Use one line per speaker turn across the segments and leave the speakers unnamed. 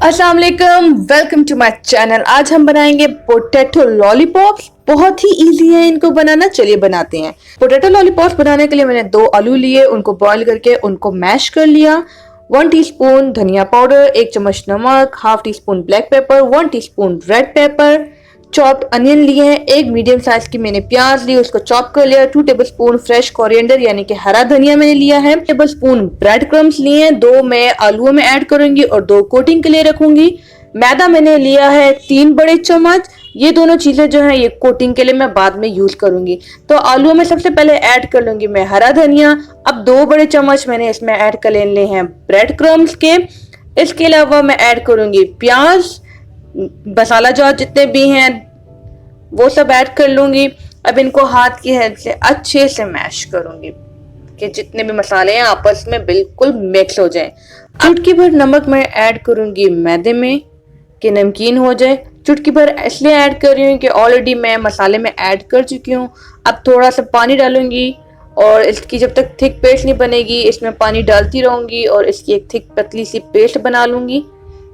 अस्सलाम वालेकुम, welcome to my channel. आज हम बनाएंगे पोटैटो लॉलीपॉप्स। बहुत ही इजी है इनको बनाना, चलिए बनाते हैं। पोटैटो लॉलीपॉप्स बनाने के लिए मैंने 2 आलू लिए, उनको बॉईल करके उनको मैश कर लिया। 1 टीस्पून धनिया पाउडर, 1 चम्मच नमक, half tea spoon black pepper, 1 teaspoon red pepper, chopped onion लिए हैं, 1 मीडियम साइज की मैंने प्याज ली, उसको चॉप कर लिया। 2 टेबलस्पून फ्रेश कोरिएंडर यानी कि हरा धनिया मैंने लिया है। टेबलस्पून ब्रेड क्रम्स लिए हैं, 2 मैं आलूओं में ऐड करूंगी और 2 कोटिंग के लिए रखूंगी। मैदा मैंने लिया है 3 बड़े चम्मच। ये दोनों चीजें जो है ये कोटिंग के लिए मैं बाद में यूज करूंगी। तो आलूओं में सबसे पहले ऐड कर लूंगी मैं हरा धनिया। अब 2 बड़े चम्मच मैंने इसमें ऐड कर लेने हैं ब्रेड क्रम्स के। इसके अलावा मैं ऐड करूंगी प्याज, मसाला जार जितने भी हैं वो सब ऐड कर लूंगी। अब इनको हाथ की हेल्प से अच्छे से मैश करूंगी कि जितने भी मसाले हैं आपस में बिल्कुल मिक्स हो जाएं। चुटकी भर नमक मैं ऐड करूंगी मैदे में कि नमकीन हो जाए। चुटकी भर इसलिए ऐड कर रही हूँ कि ऑलरेडी मैं मसाले में ऐड कर चुकी हूँ। अब थोड़ा सा पानी डालूंगी और इसकी जब तक थिक पेस्ट नहीं बनेगी इसमें पानी डालती रहूंगी और इसकी एक थिक पतली सी पेस्ट बना लूंगी।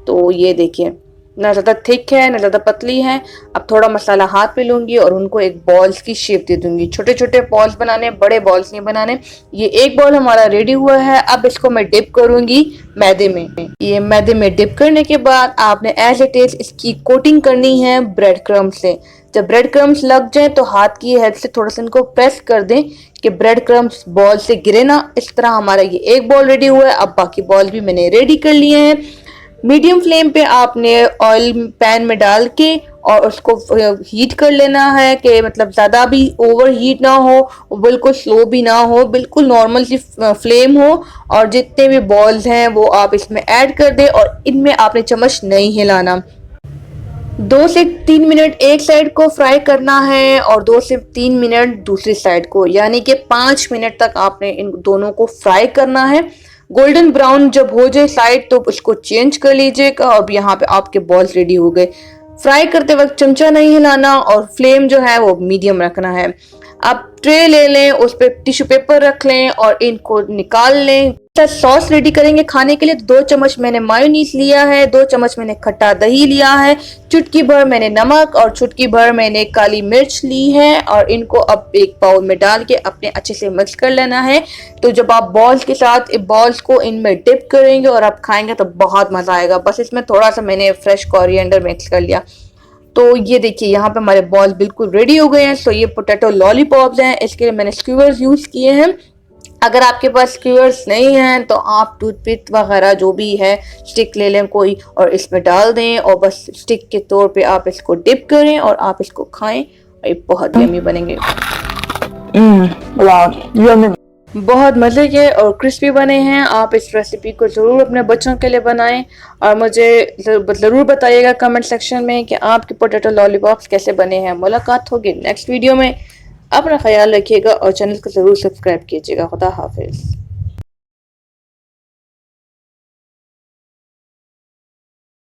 तो ये देखिए, ना ज़्यादा थिक है ना ज़्यादा पतली है। अब थोड़ा मसाला हाथ पे लूंगी और उनको एक बॉल्स की शेप दे दूंगी। छोटे छोटे बॉल्स बनाने, बड़े बॉल्स नहीं बनाने। ये एक बॉल हमारा रेडी हुआ है। अब इसको मैं डिप करूंगी मैदे में। ये मैदे में डिप करने के बाद आपने एज इट इज इसकी कोटिंग करनी है ब्रेड क्रम्स से। जब ब्रेड क्रम्स लग जाए तो हाथ की हेल्प से थोड़ा सा इनको प्रेस कर दें कि ब्रेड क्रम्स बॉल से गिरे ना। इस तरह हमारा ये एक बॉल रेडी हुआ है। अब बाकी बॉल भी मैंने रेडी कर लिए हैं। मीडियम फ्लेम पे आपने ऑयल पैन में डाल के और उसको हीट कर लेना है कि मतलब ज़्यादा भी ओवर हीट ना हो, बिल्कुल स्लो भी ना हो, बिल्कुल नॉर्मल सी फ्लेम हो। और जितने भी बॉल्स हैं वो आप इसमें ऐड कर दें और इनमें आपने चम्मच नहीं हिलाना। 2 से 3 मिनट एक साइड को फ्राई करना है और 2 से 3 मिनट दूसरी साइड को, यानी कि 5 मिनट तक आपने इन दोनों को फ्राई करना है। गोल्डन ब्राउन जब हो जाए साइड तो उसको चेंज कर लीजिएगा। अब यहाँ पे आपके बॉल्स रेडी हो गए। फ्राई करते वक्त चमचा नहीं हिलाना और फ्लेम जो है वो मीडियम रखना है। आप ट्रे ले लें, उस पर टिश्यू पेपर रख लें और इनको निकाल लें। सॉस रेडी करेंगे खाने के लिए। 2 चम्मच मैंने मायोनीज लिया है, 2 चम्मच मैंने खट्टा दही लिया है, चुटकी भर मैंने नमक और चुटकी भर मैंने काली मिर्च ली है। और इनको अब एक बाउल में डाल के अपने अच्छे से मिक्स कर लेना है। तो जब आप बॉल्स के साथ बॉल्स को इनमें डिप करेंगे और आप खाएंगे तो बहुत मजा आएगा। बस इसमें थोड़ा सा मैंने फ्रेश कोरिएंडर मिक्स कर लिया। तो ये देखिए यहाँ पे हमारे बॉल्स बिल्कुल रेडी हो गए हैं। तो ये पोटैटो लॉलीपॉप्स हैं, इसके लिए मैंने स्क्यूअर्स यूज किए हैं। अगर आपके पास स्क्यूअर्स नहीं हैं तो आप टूथपिक वगैरह जो भी है स्टिक ले लें कोई और इसमें डाल दें और बस स्टिक के तौर पे आप इसको डिप करें और आप इसको खाएं। ये बहुत यम्मी बनेंगे। बहुत मज़े के और क्रिस्पी बने हैं। आप इस रेसिपी को ज़रूर अपने बच्चों के लिए बनाएं और मुझे ज़रूर बताइएगा कमेंट सेक्शन में कि आपके पोटैटो लॉलीपॉप्स कैसे बने हैं। मुलाकात होगी नेक्स्ट वीडियो में। अपना ख्याल रखिएगा और चैनल को ज़रूर सब्सक्राइब कीजिएगा। खुदा हाफिज़।